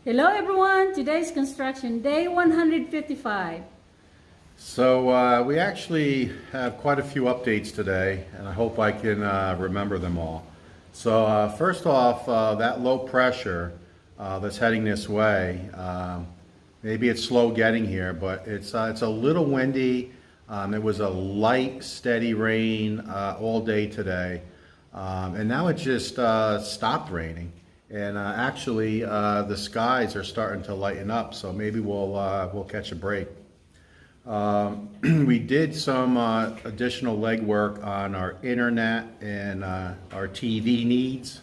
Hello everyone, today's construction day 155. So we actually have quite a few updates today, and I hope I can remember them all. So first off, that low pressure that's heading this way, maybe it's slow getting here, but it's a little windy. It was a light, steady rain all day today, and now it just stopped raining. And actually, the skies are starting to lighten up, so maybe we'll catch a break. We did some additional legwork on our internet and our TV needs.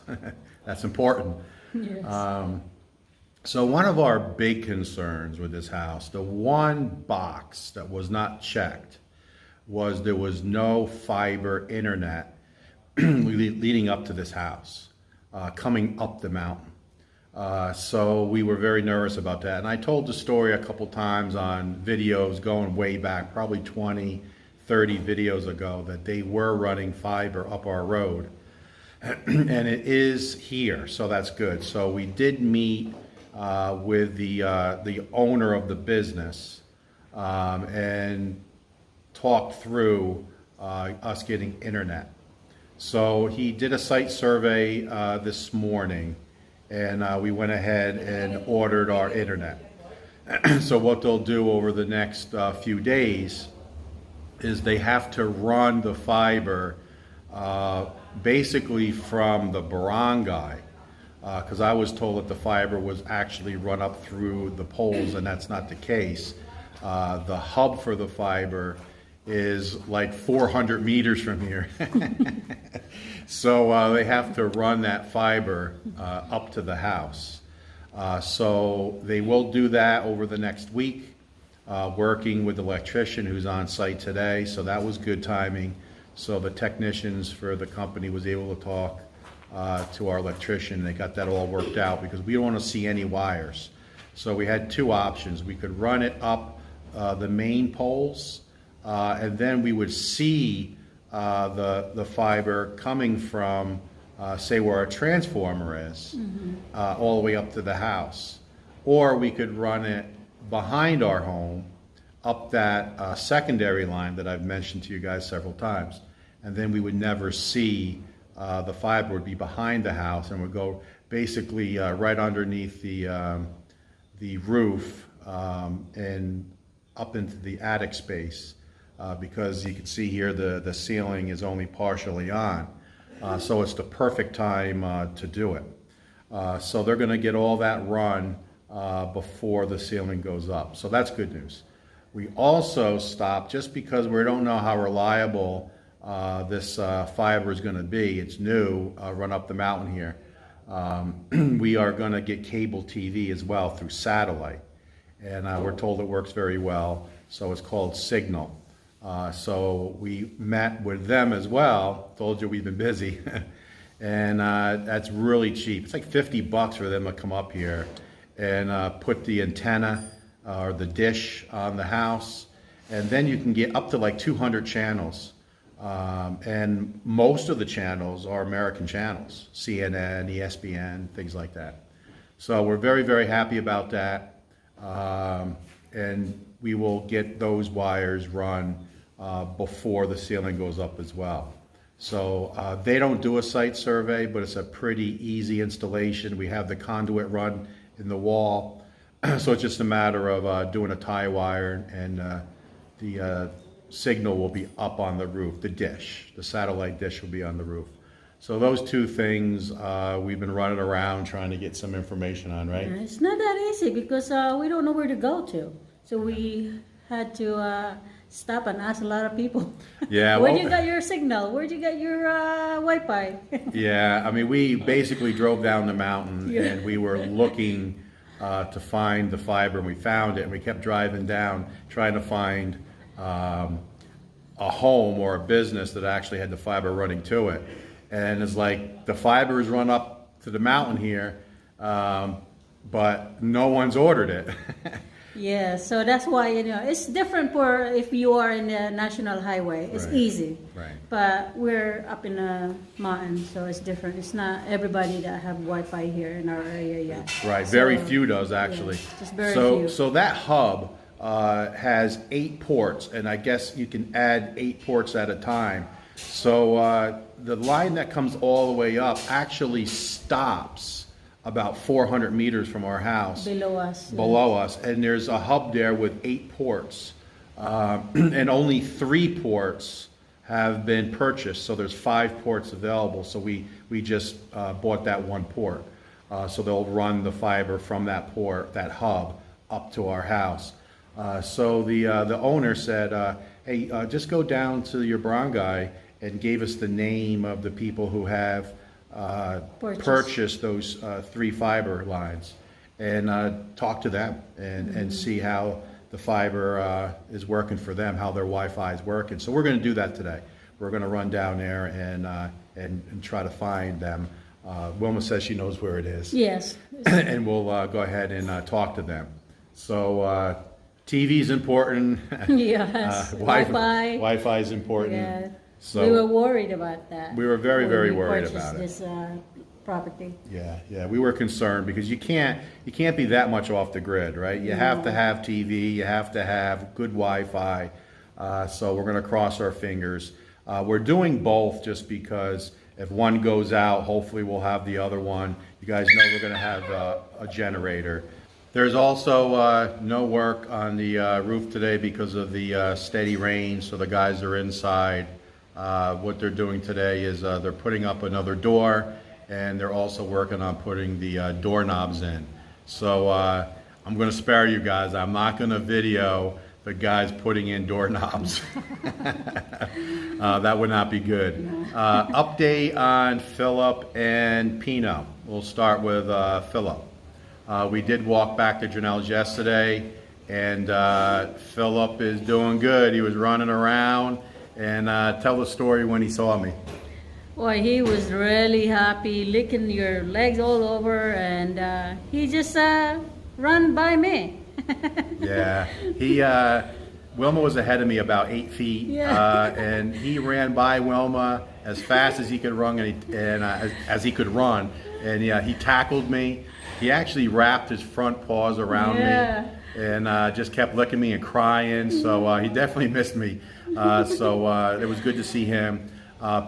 That's important. Yes. So one of our big concerns with this house, the one box that was not checked, was there was no fiber internet leading up to this house. Coming up the mountain. So we were very nervous about that. And I told the story a couple times on videos going way back, probably 20, 30 videos ago, that they were running fiber up our road. And it is here, so that's good. So we did meet with the owner of the business and talked through us getting internet. So he did a site survey this morning, and we went ahead and ordered our internet. So what they'll do over the next few days is they have to run the fiber basically from the barangay, because I was told that the fiber was actually run up through the poles, and that's not the case. The hub for the fiber is like 400 meters from here. So they have to run that fiber up to the house. So they will do that over the next week, working with the electrician who's on site today. So that was good timing. So the technicians for the company was able to talk to our electrician. They got that all worked out because we don't want to see any wires. So we had two options. We could run it up the main poles, and then we would see the fiber coming from, say, where our transformer is, all the way up to the house. Or we could run it behind our home, up that secondary line that I've mentioned to you guys several times. And then we would never see the fiber would be behind the house and would go basically right underneath the roof and up into the attic space. Because you can see here the ceiling is only partially on. So it's the perfect time to do it. So they're going to get all that run before the ceiling goes up. So that's good news. We also stopped, just because we don't know how reliable this fiber is going to be. It's new, run up the mountain here. We are going to get cable TV as well through satellite. And we're told it works very well. So it's called Signal. So we met with them as well. Told you we've been busy. And that's really cheap. It's like $50 for them to come up here and put the antenna or the dish on the house. And then you can get up to like 200 channels. And most of the channels are American channels, CNN, ESPN, things like that. So we're very, very happy about that. And we will get those wires run before the ceiling goes up as well. So they don't do a site survey, but it's a pretty easy installation. We have the conduit run in the wall. So it's just a matter of doing a tie wire, and the signal will be up on the roof. The satellite dish will be on the roof. So those two things we've been running around trying to get some information on, right? It's not that easy because we don't know where to go to. So we had to stop and ask a lot of people. Yeah. Where'd you get your signal? Where'd you get your Wi-Fi? Yeah, I mean, we basically drove down the mountain and we were looking to find the fiber, and we found it, and we kept driving down trying to find a home or a business that actually had the fiber running to it. And it's like the fiber is run up to the mountain here, but no one's ordered it. Yeah, so that's why, it's different for if you are in the national highway. It's Right. easy. Right. But we're up in a mountain, so it's different. It's not everybody that have Wi-Fi here in our area yet. Right, very So, few does actually. yeah, just very so, few. So that hub has 8 ports, and I guess you can add 8 ports at a time. So the line that comes all the way up actually stops about 400 meters from our house. Below us. Yeah. Below us, and there's a hub there with 8 ports, and only 3 ports have been purchased. So there's 5 ports available. So we just bought that 1 port. So they'll run the fiber from that port, that hub, up to our house. So the owner said, "Hey, just go down to your barangay," and gave us the name of the people who have purchased those 3 fiber lines, and talk to them and see how the fiber is working for them, how their Wi-Fi is working. So we're going to do that today. We're going to run down there and try to find them. Wilma says she knows where it is. Yes. And we'll go ahead and talk to them. So TV is important. Yes. Wi-Fi. Wi-Fi is important. Yeah. So we were worried about that. We were very, when very we worried purchased about it. This property. Yeah, we were concerned because you can't be that much off the grid, right? You have to have TV, you have to have good Wi-Fi. So we're going to cross our fingers. We're doing both just because if one goes out, hopefully we'll have the other one. You guys know we're going to have a generator. There's also no work on the roof today because of the steady rain, so the guys are inside. What they're doing today is they're putting up another door, and they're also working on putting the doorknobs in. So I'm going to spare you guys. I'm not going to video the guys putting in doorknobs. That would not be good. Update on Philip and Pino. We'll start with Philip. We did walk back to Janelle's yesterday, and Philip is doing good. He was running around. And tell the story when he saw me. Boy, he was really happy, licking your legs all over, and he just run by me. Yeah, Wilma was ahead of me about 8 feet, Yeah. and he ran by Wilma as fast as he could run, as he could run, and yeah, he tackled me. He actually wrapped his front paws around me, and just kept licking me and crying. So he definitely missed me. So it was good to see him.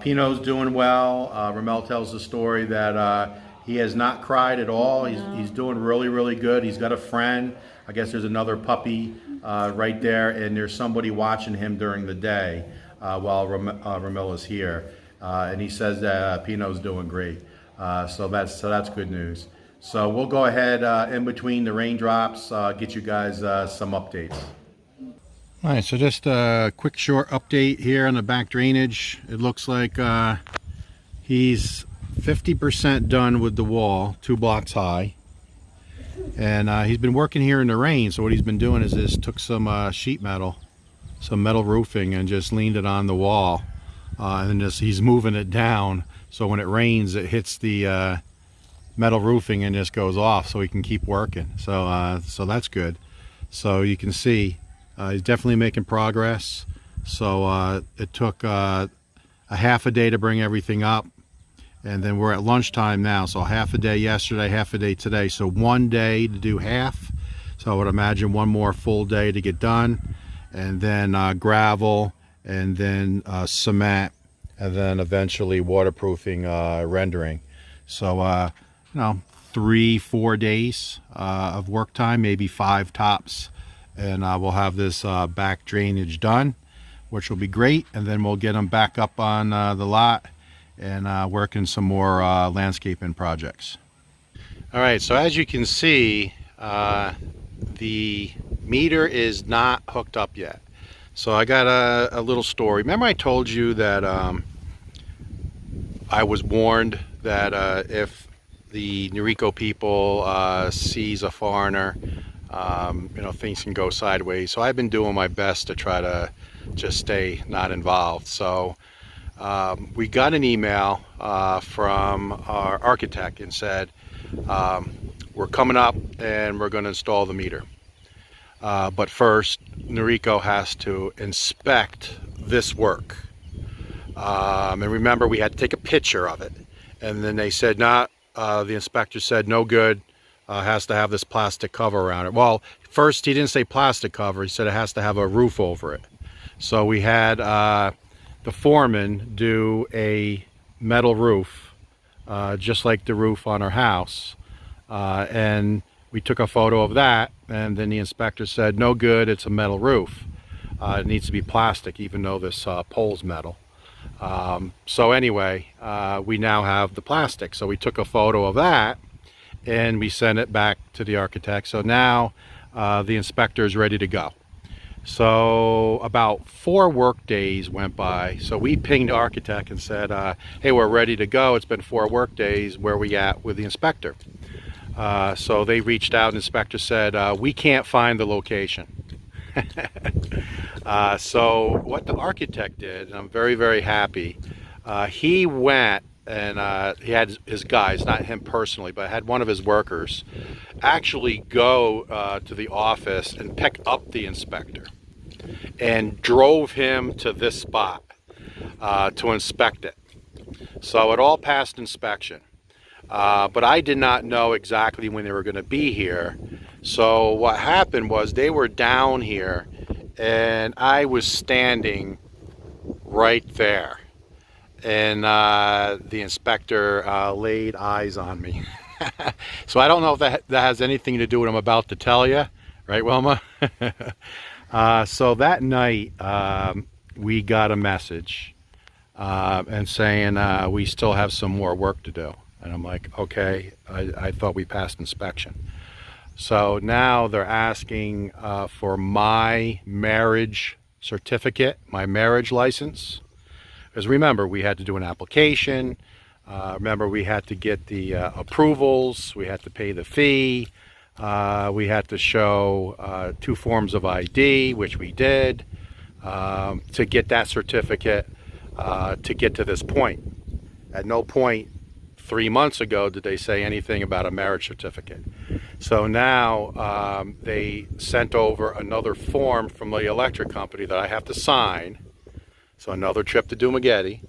Pino's doing well. Ramel tells the story that he has not cried at all. He's doing really, really good. He's got a friend. I guess there's another puppy right there, and there's somebody watching him during the day while Ramel is here. And he says that Pino's doing great. So that's good news. So we'll go ahead in between the raindrops, get you guys some updates. All right, so just a quick short update here on the back drainage. It looks like he's 50% done with the wall, 2 blocks high. And he's been working here in the rain, so what he's been doing is just took some sheet metal, some metal roofing, and just leaned it on the wall. And just he's moving it down, so when it rains, it hits the metal roofing and just goes off, so he can keep working. So that's good. So you can see he's definitely making progress. So it took a half a day to bring everything up, and then we're at lunchtime now. So half a day yesterday, half a day today. So 1 day to do half. So I would imagine 1 more full day to get done, and then gravel, and then cement, and then eventually waterproofing, rendering. So 3-4 days of work time, maybe 5 tops. And we'll have this back drainage done, which will be great, and then we'll get them back up on the lot and work in some more landscaping projects. All right, so as you can see, the meter is not hooked up yet. So I got a little story. Remember I told you that I was warned that if the Norico people sees a foreigner, things can go sideways. So I've been doing my best to try to just stay not involved. So we got an email from our architect and said, we're coming up and we're going to install the meter. But first, Noriko has to inspect this work. And remember, we had to take a picture of it. And then they said, nah, the inspector said, no good, has to have this plastic cover around it. Well, first he didn't say plastic cover, he said it has to have a roof over it. So we had the foreman do a metal roof, just like the roof on our house. And we took a photo of that, and then the inspector said, no good, it's a metal roof. It needs to be plastic, even though this pole's metal. So anyway, we now have the plastic. So we took a photo of that and we sent it back to the architect. So now the inspector is ready to go. So about 4 work days went by. So we pinged the architect and said, hey, we're ready to go. It's been 4 work days. Where are we at with the inspector? So they reached out, and the inspector said, we can't find the location. So what the architect did, and I'm very, very happy, he went and he had his guys, not him personally, but had one of his workers actually go to the office and pick up the inspector and drove him to this spot to inspect it. So it all passed inspection. But I did not know exactly when they were going to be here. So what happened was they were down here and I was standing right there. And the inspector laid eyes on me. So I don't know if that has anything to do with what I'm about to tell you. Right, Wilma? So that night we got a message and saying we still have some more work to do. And I'm like, okay, I thought we passed inspection. So now they're asking for my marriage certificate, my marriage license. Because remember, we had to do an application. Remember, we had to get the approvals. We had to pay the fee. We had to show 2 forms of ID, which we did, to get that certificate to get to this point. At no point 3 months ago did they say anything about a marriage certificate. So now they sent over another form from the electric company that I have to sign. So another trip to Dumagetti,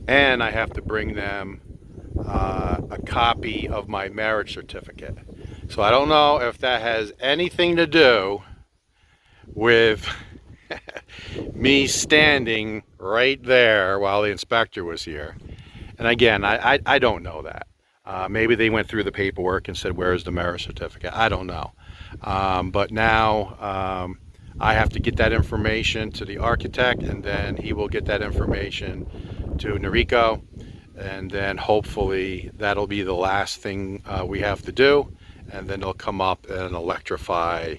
and I have to bring them a copy of my marriage certificate. So I don't know if that has anything to do with me standing right there while the inspector was here. And again, I don't know that. Maybe they went through the paperwork and said, where's the marriage certificate? I don't know. But now I have to get that information to the architect, and then he will get that information to Noriko. And then hopefully that'll be the last thing we have to do. And then they'll come up and electrify,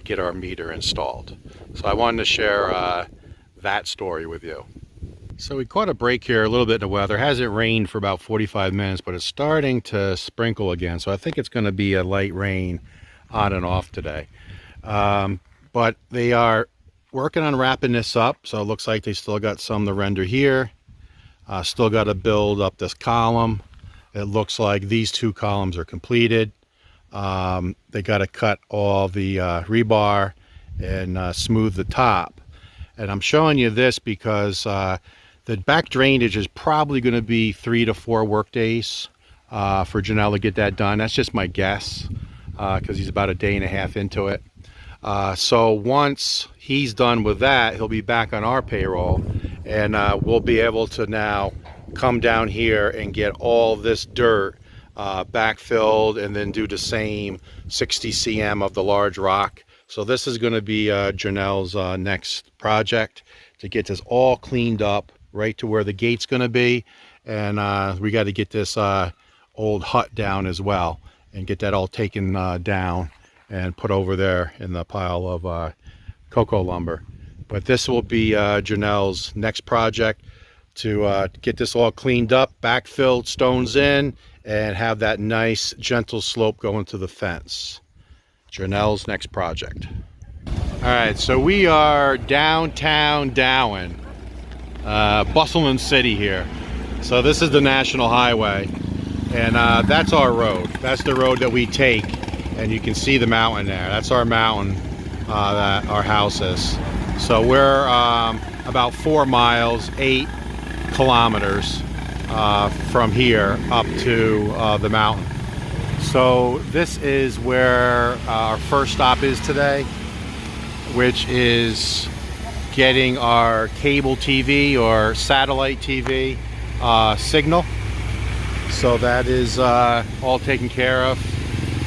get our meter installed. So I wanted to share that story with you. So we caught a break here a little bit in the weather. It hasn't rained for about 45 minutes, but it's starting to sprinkle again. So I think it's going to be a light rain on and off today. But they are working on wrapping this up. So it looks like they still got some to render here. Still got to build up this column. It looks like these 2 columns are completed. They got to cut all the rebar and smooth the top. And I'm showing you this because the back drainage is probably going to be 3 to 4 work days for Janelle to get that done. That's just my guess because he's about a day and a half into it. So once he's done with that, he'll be back on our payroll, and we'll be able to now come down here and get all this dirt backfilled and then do the same 60 cm of the large rock. So this is going to be Janelle's next project, to get this all cleaned up right to where the gate's going to be. And we got to get this old hut down as well and get that all taken down and put over there in the pile of cocoa lumber. But this will be Janelle's next project, to get this all cleaned up, backfilled, stones in, and have that nice gentle slope going to the fence. Janelle's next project. All right, so we are downtown Dauin, bustling city here. So this is the National Highway, and that's our road. That's the road that we take and you can see the mountain there. That's our mountain that our house is. So we're about 4 miles, 8 kilometers from here up to the mountain. So this is where our first stop is today, which is getting our cable TV or satellite TV signal. So that is all taken care of.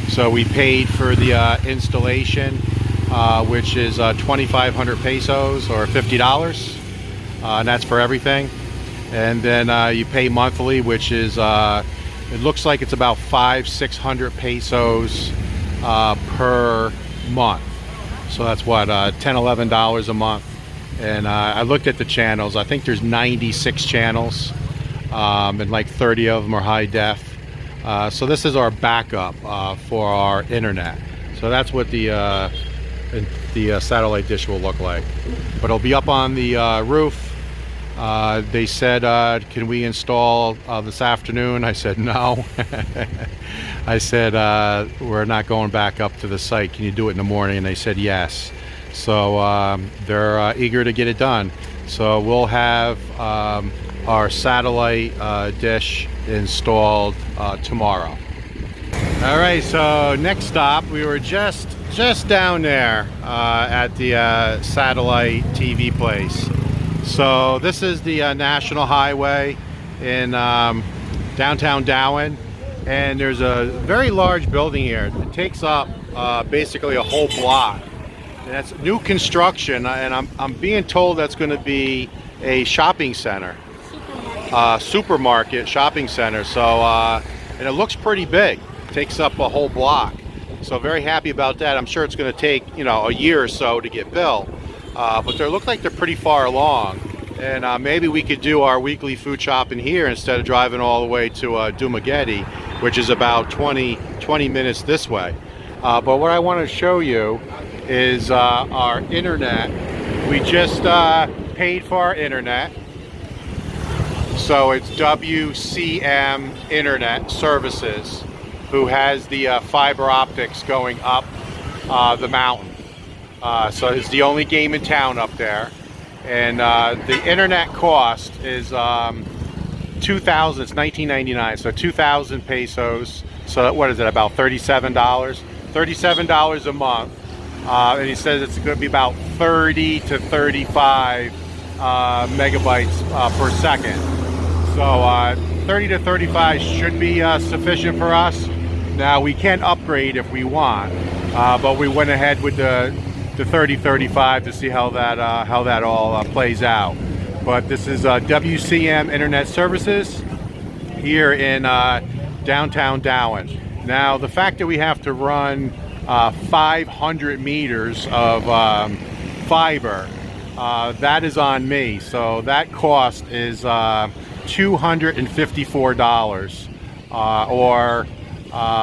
So we paid for the installation, which is 2,500 pesos or $50, and that's for everything. And then you pay monthly, which is it looks like it's about 500-600 pesos per month. So that's what, $10-11 a month. And I looked at the channels. I think there's 96 channels, and like 30 of them are high def. So this is our backup for our internet. So that's what the satellite dish will look like. But it'll be up on the roof. They said, can we install this afternoon? I said no. I said, we're not going back up to the site. Can you do it in the morning? And they said yes. So they're eager to get it done. So we'll have our satellite dish installed tomorrow. All right, so next stop, we were just down there at the satellite TV place. So this is the National Highway in downtown Dauin, and there's a very large building here. It takes up basically a whole block. And that's new construction, and I'm being told that's going to be a shopping center, supermarket shopping center. So and it looks pretty big. It takes up a whole block. So very happy about that. I'm sure it's going to take a year or so to get built. But they look like they're pretty far along, and maybe we could do our weekly food shopping here instead of driving all the way to Dumaguete, which is about 20 minutes this way. But what I want to show you is our internet. We just paid for our internet, so it's WCM Internet Services, who has the fiber optics going up the mountain. So it's the only game in town up there, and the internet cost is 2,000. It's 19.99, so 2,000 pesos. So what is it? About $37. $37 a month, and he says it's going to be about 30 to 35 megabytes per second. So 30 to 35 should be sufficient for us. Now we can upgrade if we want, but we went ahead with the 30-35 to see how that all plays out. But this is WCM Internet Services here in downtown Dauin. Now the fact that we have to run 500 meters of fiber, that is on me. So that cost is $254 or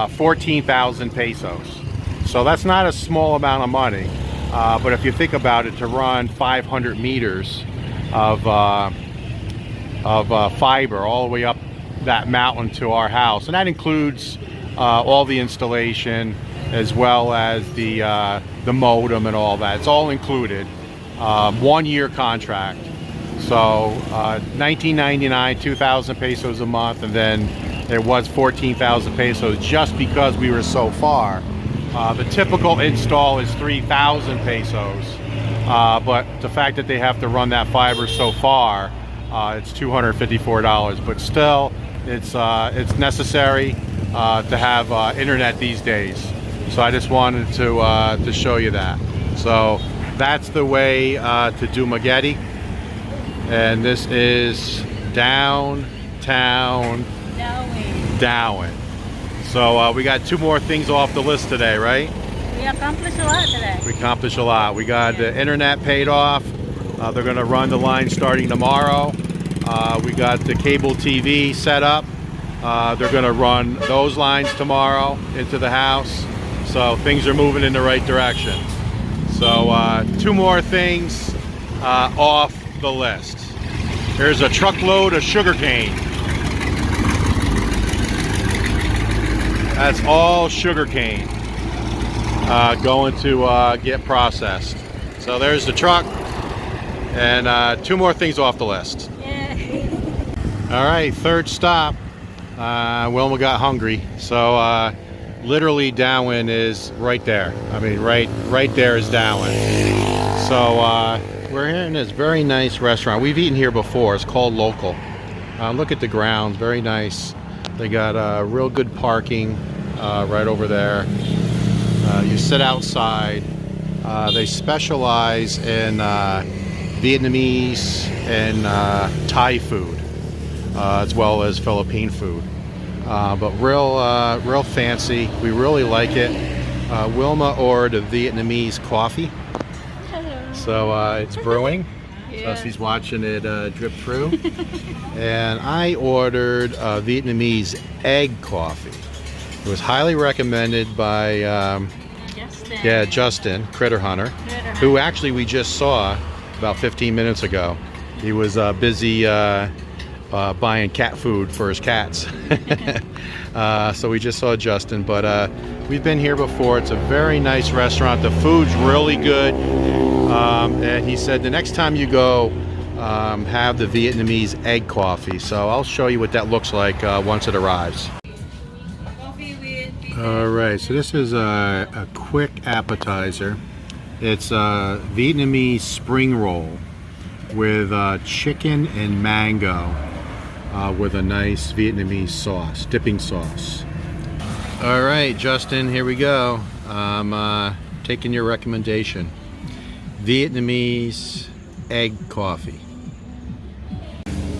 14,000 pesos. So that's not a small amount of money. But if you think about it, to run 500 meters of fiber all the way up that mountain to our house, and that includes all the installation as well as the modem and all that. It's all included. 1-year contract. So 19.99, 2,000 pesos a month, and then it was 14,000 pesos just because we were so far. The typical install is 3,000 pesos, but the fact that they have to run that fiber so far, it's $254. But still, it's necessary to have internet these days. So I just wanted to show you that. So that's the way to Dumaguete, and this is downtown Dauin. So we got 2 more things off the list today, right? We accomplished a lot today. We accomplished a lot. We got the internet paid off. They're going to run the line starting tomorrow. We got the cable TV set up. They're going to run those lines tomorrow into the house. So things are moving in the right direction. So 2 more things off the list. Here's a truckload of sugarcane. That's all sugarcane. going to get processed. So there's the truck, and 2 more things off the list. Yeah. All right, third stop. Wilma got hungry, so literally Dauin is right there. I mean, right there is Dauin. So we're here in this very nice restaurant. We've eaten here before. It's called Local. Look at the grounds, very nice. They got real good parking right over there. You sit outside. They specialize in Vietnamese and Thai food, as well as Philippine food. But real fancy. We really like it. Wilma ordered a Vietnamese coffee. So it's brewing. Yeah. So she's watching it drip through. And I ordered a Vietnamese egg coffee. It was highly recommended by Justin, Critter Hunter, who actually we just saw about 15 minutes ago. He was busy buying cat food for his cats. So we just saw Justin, but we've been here before. It's a very nice restaurant. The food's really good. And he said the next time you go, have the Vietnamese egg coffee. So I'll show you what that looks like once it arrives. All right, so this is a quick appetizer. It's a Vietnamese spring roll with chicken and mango with a nice Vietnamese sauce, dipping sauce. All right, Justin, here we go. I'm taking your recommendation. Vietnamese egg coffee.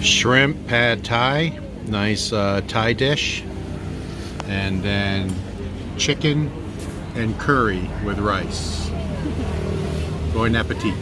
Shrimp pad thai, nice Thai dish. And then chicken and curry with rice. Bon appetit.